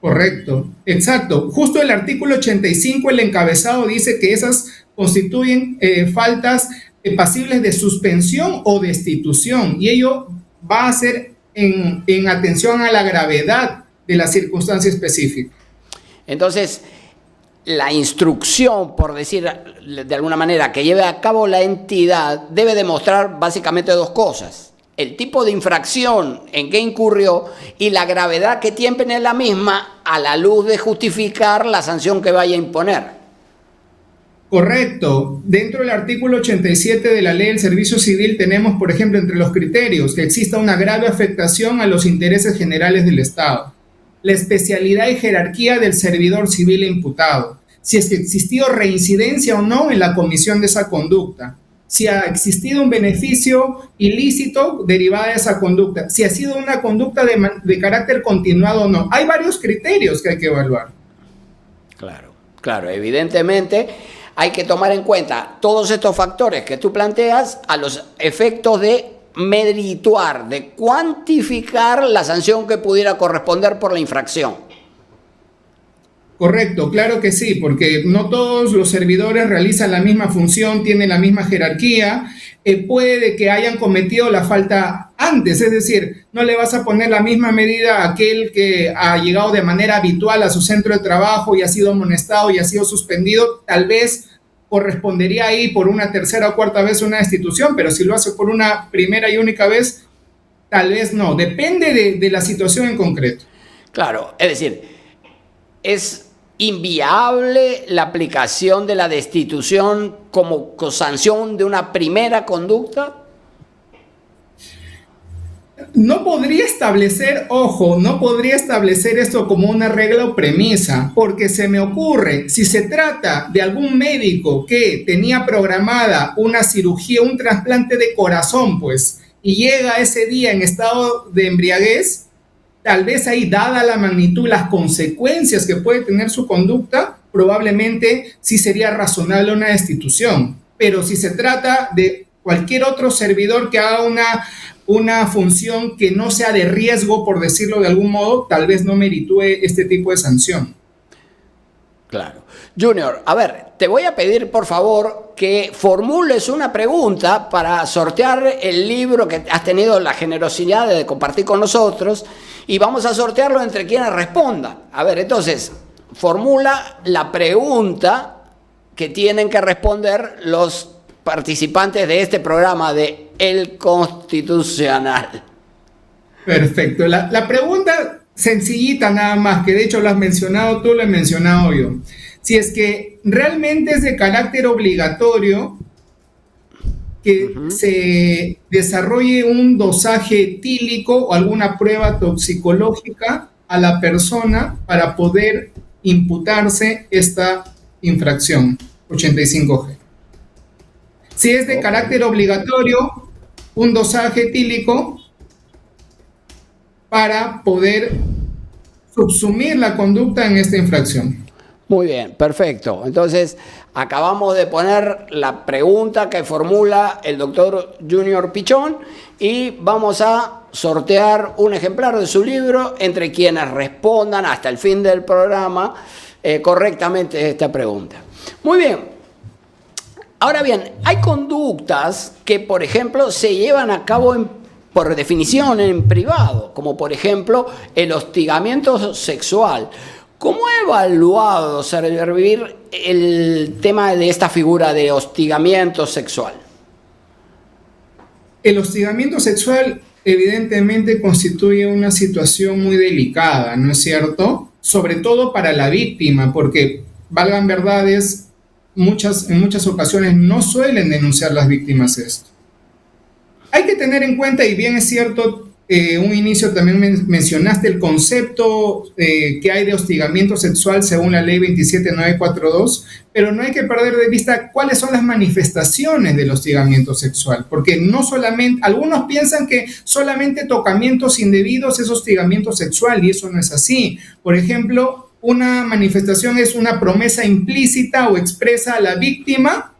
Correcto, exacto. Justo el artículo 85, el encabezado, dice que esas constituyen faltas pasibles de suspensión o destitución, y ello va a ser en atención a la gravedad de la circunstancia específica. Entonces, la instrucción, por decir de alguna manera, que lleve a cabo la entidad debe demostrar básicamente dos cosas: el tipo de infracción en que incurrió y la gravedad que tiene la misma, a la luz de justificar la sanción que vaya a imponer. Correcto. Dentro del artículo 87 de la Ley del Servicio Civil tenemos, por ejemplo, entre los criterios, que exista una grave afectación a los intereses generales del Estado, la especialidad y jerarquía del servidor civil e imputado, si es que existió reincidencia o no en la comisión de esa conducta, si ha existido un beneficio ilícito derivado de esa conducta, si ha sido una conducta de carácter continuado o no. Hay varios criterios que hay que evaluar. Claro, evidentemente hay que tomar en cuenta todos estos factores que tú planteas a los efectos de merituar, de cuantificar la sanción que pudiera corresponder por la infracción. Correcto, claro que sí, porque no todos los servidores realizan la misma función, tienen la misma jerarquía, puede que hayan cometido la falta antes, es decir, no le vas a poner la misma medida a aquel que ha llegado de manera habitual a su centro de trabajo y ha sido amonestado y ha sido suspendido. Tal vez correspondería ahí por una tercera o cuarta vez una destitución, pero si lo hace por una primera y única vez, tal vez no, depende de la situación en concreto. Claro, es decir, es inviable la aplicación de la destitución como sanción de una primera conducta. No podría establecer esto como una regla o premisa, porque se me ocurre, si se trata de algún médico que tenía programada una cirugía, un trasplante de corazón, pues, y llega ese día en estado de embriaguez, tal vez ahí, dada la magnitud, las consecuencias que puede tener su conducta, probablemente sí sería razonable una destitución. Pero si se trata de cualquier otro servidor que haga una función que no sea de riesgo, por decirlo de algún modo, tal vez no meritúe este tipo de sanción. Claro. Junior, a ver, te voy a pedir por favor que formules una pregunta para sortear el libro que has tenido la generosidad de compartir con nosotros, y vamos a sortearlo entre quienes respondan. A ver, entonces, formula la pregunta que tienen que responder los participantes de este programa de El Constitucional. Perfecto. La pregunta sencillita nada más, que de hecho lo has mencionado tú, lo he mencionado yo. Si es que realmente es de carácter obligatorio que se desarrolle un dosaje etílico o alguna prueba toxicológica a la persona para poder imputarse esta infracción 85G. Si es de carácter obligatorio, un dosaje etílico para poder subsumir la conducta en esta infracción. Muy bien, perfecto. Entonces, acabamos de poner la pregunta que formula el doctor Junior Pichón y vamos a sortear un ejemplar de su libro entre quienes respondan hasta el fin del programa correctamente esta pregunta. Muy bien. Ahora bien, hay conductas que, por ejemplo, se llevan a cabo por definición en privado, como por ejemplo el hostigamiento sexual. ¿Cómo ha evaluado Servir el tema de esta figura de hostigamiento sexual? El hostigamiento sexual evidentemente constituye una situación muy delicada, ¿no es cierto? Sobre todo para la víctima, porque, valgan verdades, en muchas ocasiones no suelen denunciar las víctimas esto. Hay que tener en cuenta, y bien es cierto, un inicio también mencionaste el concepto que hay de hostigamiento sexual según la ley 27942, pero no hay que perder de vista cuáles son las manifestaciones del hostigamiento sexual, porque no solamente, algunos piensan que solamente tocamientos indebidos es hostigamiento sexual, y eso no es así. Por ejemplo, una manifestación es una promesa implícita o expresa a la víctima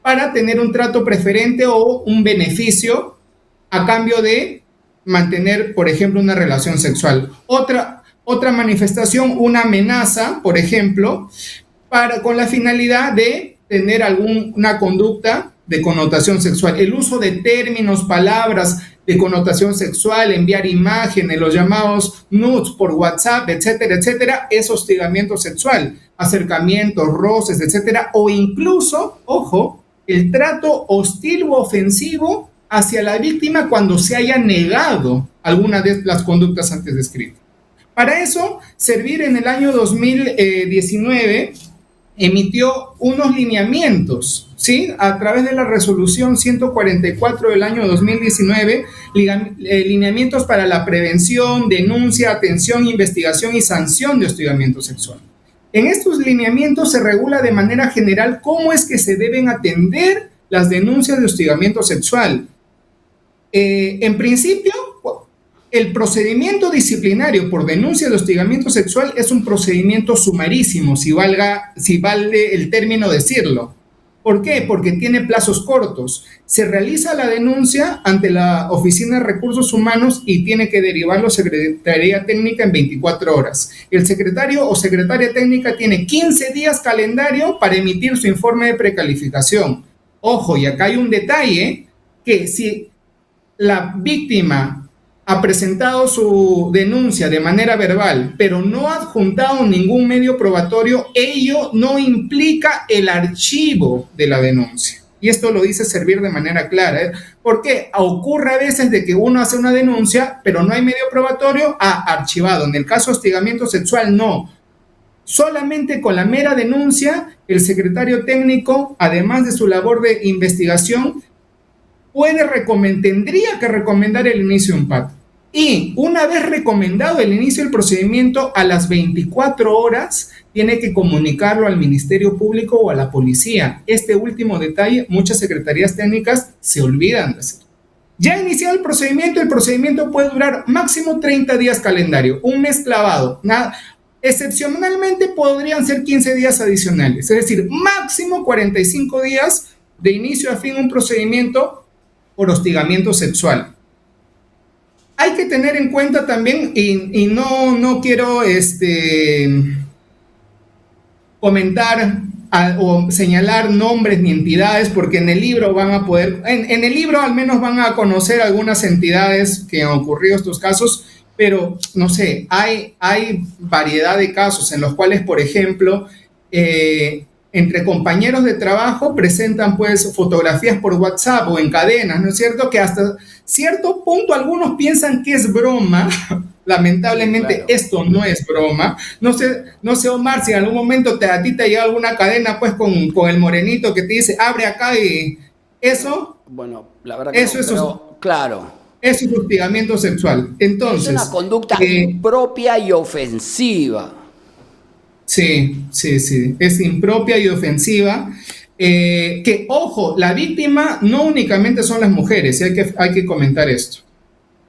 para tener un trato preferente o un beneficio a cambio de mantener, por ejemplo, una relación sexual. Otra manifestación, una amenaza, por ejemplo, con la finalidad de tener alguna conducta de connotación sexual. El uso de términos, palabras de connotación sexual, enviar imágenes, los llamados nudes por WhatsApp, etcétera, etcétera, es hostigamiento sexual. Acercamientos, roces, etcétera, o incluso, ojo, el trato hostil u ofensivo hacia la víctima cuando se haya negado alguna de las conductas antes descritas. Para eso, Servir en el año 2019 emitió unos lineamientos, ¿sí? A través de la resolución 144 del año 2019, lineamientos para la prevención, denuncia, atención, investigación y sanción de hostigamiento sexual. En estos lineamientos se regula de manera general cómo es que se deben atender las denuncias de hostigamiento sexual. En principio, el procedimiento disciplinario por denuncia de hostigamiento sexual es un procedimiento sumarísimo, si vale el término decirlo. ¿Por qué? Porque tiene plazos cortos. Se realiza la denuncia ante la Oficina de Recursos Humanos y tiene que derivarlo a Secretaría Técnica en 24 horas. El secretario o secretaria técnica tiene 15 días calendario para emitir su informe de precalificación. Ojo, y acá hay un detalle, que si la víctima ha presentado su denuncia de manera verbal, pero no ha adjuntado ningún medio probatorio, ello no implica el archivo de la denuncia. Y esto lo dice Servir de manera clara. Porque ocurre a veces de que uno hace una denuncia, pero no hay medio probatorio, archivado. En el caso de hostigamiento sexual, no. Solamente con la mera denuncia, el secretario técnico, además de su labor de investigación, tendría que recomendar el inicio de un PAT. Y una vez recomendado el inicio del procedimiento, a las 24 horas tiene que comunicarlo al Ministerio Público o a la policía. Este último detalle, muchas secretarías técnicas se olvidan de hacer. Ya iniciado el procedimiento puede durar máximo 30 días calendario, un mes clavado. Excepcionalmente podrían ser 15 días adicionales, es decir, máximo 45 días de inicio a fin un procedimiento por hostigamiento sexual. Hay que tener en cuenta también, y no quiero comentar o señalar nombres ni entidades, porque en el libro van a poder, en el libro al menos van a conocer algunas entidades que han ocurrido estos casos, pero no sé, hay variedad de casos en los cuales, por ejemplo, entre compañeros de trabajo presentan pues fotografías por WhatsApp o en cadenas, ¿no es cierto? Que hasta cierto punto algunos piensan que es broma. Lamentablemente, Claro. esto no es broma. No sé, Omar, si en algún momento a ti te llega alguna cadena pues con el morenito que te dice abre acá y eso, Bueno, la verdad que eso no, es, pero claro, eso es hostigamiento sexual. es Entonces, una conducta eh, impropia y ofensiva. sí, sí, sí, es impropia y ofensiva. Que, ojo, la víctima no únicamente son las mujeres, y hay que comentar esto.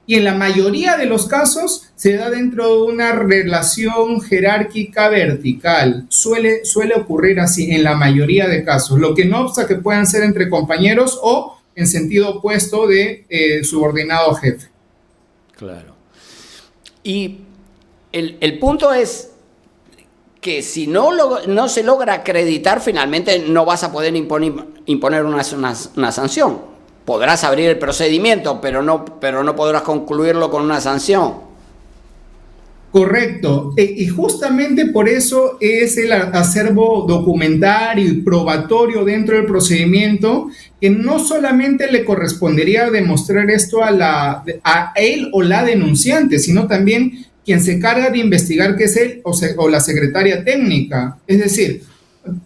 Y en la mayoría de los casos se da dentro de una relación jerárquica vertical. Suele ocurrir así en la mayoría de casos, lo que no obsta que puedan ser entre compañeros o en sentido opuesto de subordinado jefe. Claro. Y el punto es que si no se logra acreditar, finalmente no vas a poder imponer una sanción. Podrás abrir el procedimiento, pero no podrás concluirlo con una sanción. Correcto. Y justamente por eso es el acervo documentario y probatorio dentro del procedimiento, que no solamente le correspondería demostrar esto a él o la denunciante, sino también quien se carga de investigar, que es él o la secretaria técnica. Es decir,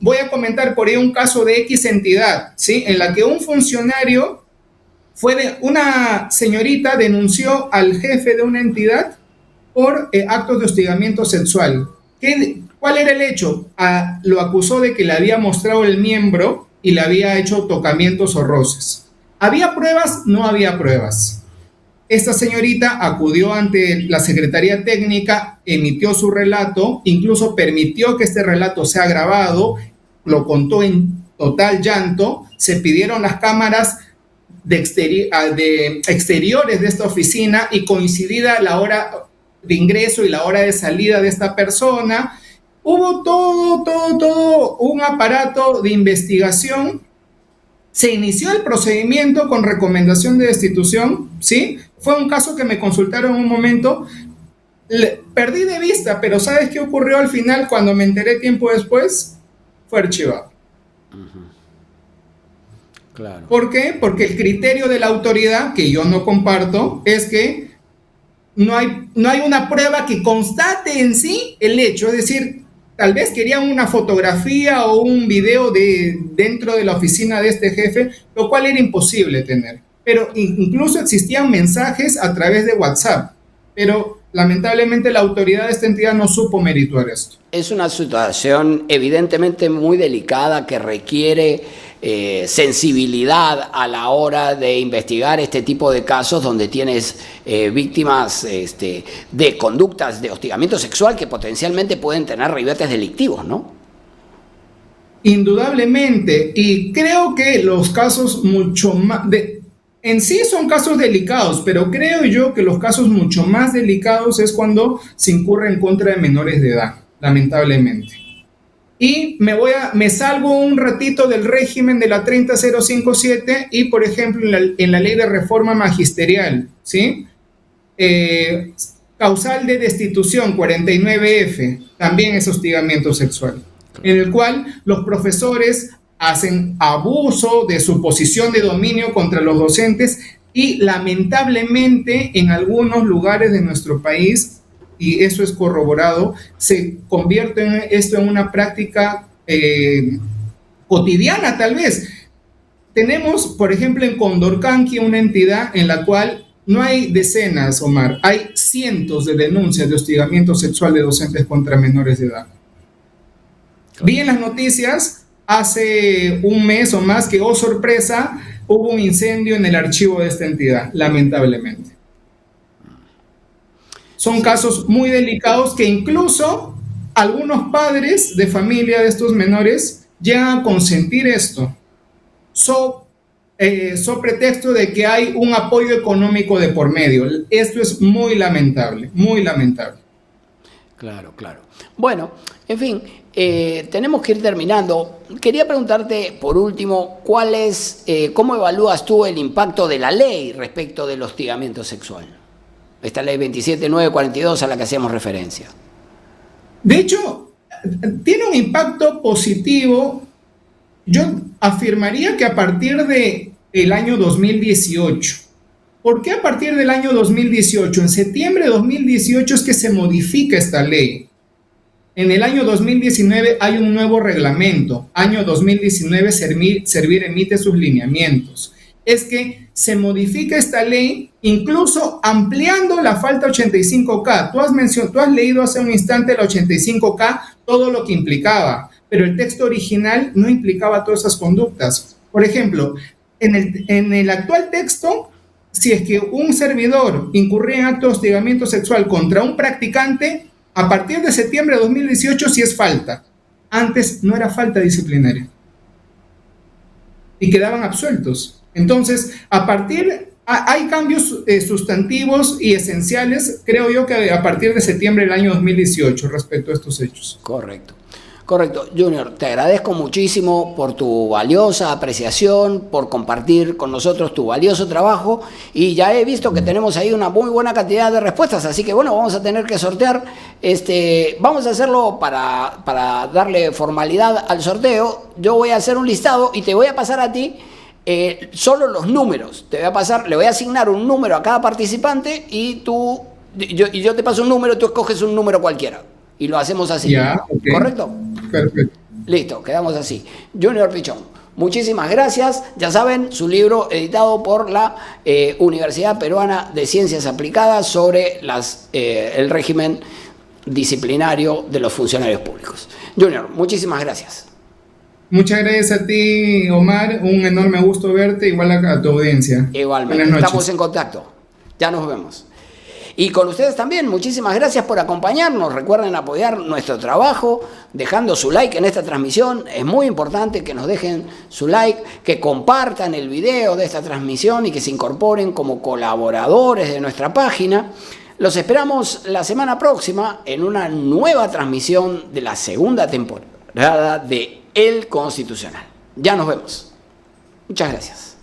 voy a comentar por ahí un caso de X entidad, ¿sí? En la que un funcionario una señorita denunció al jefe de una entidad por actos de hostigamiento sexual. ¿Cuál era el hecho? Lo acusó de que le había mostrado el miembro y le había hecho tocamientos o roces. ¿Había pruebas? No había pruebas. Esta señorita acudió ante la Secretaría Técnica, emitió su relato, incluso permitió que este relato sea grabado, lo contó en total llanto, se pidieron las cámaras de exteriores de esta oficina y coincidida la hora de ingreso y la hora de salida de esta persona, hubo todo un aparato de investigación. Se inició el procedimiento con recomendación de destitución, ¿sí? Fue un caso que me consultaron en un momento, perdí de vista, pero ¿sabes qué ocurrió al final cuando me enteré tiempo después? Fue archivado. Claro. ¿Por qué? Porque el criterio de la autoridad, que yo no comparto, es que no hay una prueba que constate en sí el hecho. Es decir, tal vez querían una fotografía o un video dentro de la oficina de este jefe, lo cual era imposible tener. Pero incluso existían mensajes a través de WhatsApp. Pero lamentablemente la autoridad de esta entidad no supo merituar esto. Es una situación evidentemente muy delicada que requiere sensibilidad a la hora de investigar este tipo de casos donde tienes víctimas de conductas de hostigamiento sexual que potencialmente pueden tener ribetes delictivos, ¿no? Indudablemente, y creo que los casos mucho más... en sí son casos delicados, pero creo yo que los casos mucho más delicados es cuando se incurre en contra de menores de edad, lamentablemente. Y me salgo un ratito del régimen de la 30057 y, por ejemplo, en la ley de reforma magisterial, ¿sí? Causal de destitución 49F, también es hostigamiento sexual, en el cual los profesores hacen abuso de su posición de dominio contra los docentes y lamentablemente en algunos lugares de nuestro país, y eso es corroborado, se convierte esto en una práctica cotidiana tal vez. Tenemos, por ejemplo, en Condorcanqui una entidad en la cual no hay decenas, Omar, hay cientos de denuncias de hostigamiento sexual de docentes contra menores de edad. Vi en las noticias hace un mes o más que, oh sorpresa, hubo un incendio en el archivo de esta entidad, lamentablemente. Son casos muy delicados que incluso algunos padres de familia de estos menores llegan a consentir esto, so pretexto de que hay un apoyo económico de por medio. Esto es muy lamentable, muy lamentable. Claro, claro. Bueno, en fin, tenemos que ir terminando. Quería preguntarte, por último, ¿cómo evalúas tú el impacto de la ley respecto del hostigamiento sexual? Esta ley 27942 a la que hacíamos referencia. De hecho, tiene un impacto positivo. Yo afirmaría que a partir del año 2018. ¿Por qué a partir del año 2018? En septiembre de 2018 es que se modifica esta ley. En el año 2019 hay un nuevo reglamento. Año 2019 Servir emite sus lineamientos. Es que se modifica esta ley, incluso ampliando la falta 85K. Tú has leído hace un instante la 85K, todo lo que implicaba, pero el texto original no implicaba todas esas conductas. Por ejemplo, en el actual texto, si es que un servidor incurría en acto de hostigamiento sexual contra un practicante, a partir de septiembre de 2018 sí es falta. Antes no era falta disciplinaria. Y quedaban absueltos. Entonces, hay cambios sustantivos y esenciales, creo yo, que a partir de septiembre del año 2018 respecto a estos hechos. Correcto. Correcto. Junior, te agradezco muchísimo por tu valiosa apreciación, por compartir con nosotros tu valioso trabajo, y ya he visto que tenemos ahí una muy buena cantidad de respuestas, así que bueno, vamos a tener que sortear. Vamos a hacerlo para darle formalidad al sorteo. Yo voy a hacer un listado y te voy a pasar a ti solo los números. Le voy a asignar un número a cada participante y yo te paso un número, tú escoges un número cualquiera. Y lo hacemos así. Ya, okay. ¿Correcto? Perfecto. Listo, quedamos así. Junior Pichón, muchísimas gracias. Ya saben, su libro editado por la Universidad Peruana de Ciencias Aplicadas sobre el régimen disciplinario de los funcionarios públicos. Junior, muchísimas gracias. Muchas gracias a ti, Omar. Un enorme gusto verte, igual a tu audiencia. Igualmente, estamos en contacto. Ya nos vemos. Y con ustedes también, muchísimas gracias por acompañarnos. Recuerden apoyar nuestro trabajo dejando su like en esta transmisión. Es muy importante que nos dejen su like, que compartan el video de esta transmisión y que se incorporen como colaboradores de nuestra página. Los esperamos la semana próxima en una nueva transmisión de la segunda temporada de El Constitucional. Ya nos vemos. Muchas gracias.